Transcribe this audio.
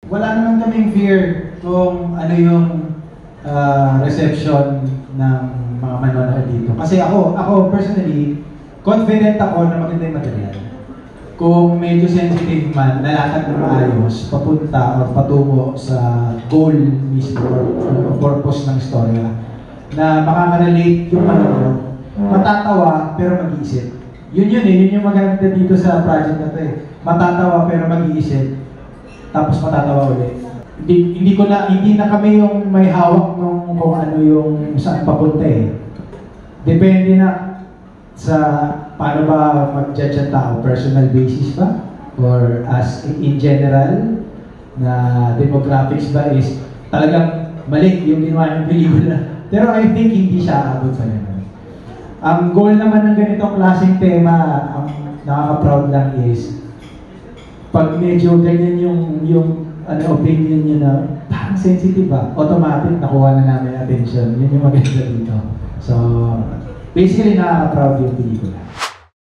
wala naman kaming fear kung ano yung reception ng mga manonood dito. Kasi ako personally, confident ako na maganda yung material. Kung medyo sensitive man, lalakad na maayos, papunta o patungo sa goal mismo or purpose ng istorya, na makaka-relate yung manonood. Matatawa pero mag-iisip. Yun yung maganda dito sa project na to eh. Matatawa pero mag-iisip, tapos matatawa ulit. Hindi na kami yung may hawak nung kung ano yung saan papunta eh. Depende na sa paano ba mag-judge ang tao, personal basis ba? Or as in general, na demographics ba is talagang mali yung ginawa ng pelikula. Pero I think hindi siya aabot sa ganun. Ang goal naman ng ganitong klaseng tema, ang nakaka-proud lang is, pag medyo ganyan yung opinion nyo na parang sensitive ba, automatic nakuha na namin attention. Yun yung maganda dito. So, basically nakaka-proud yung pelikula.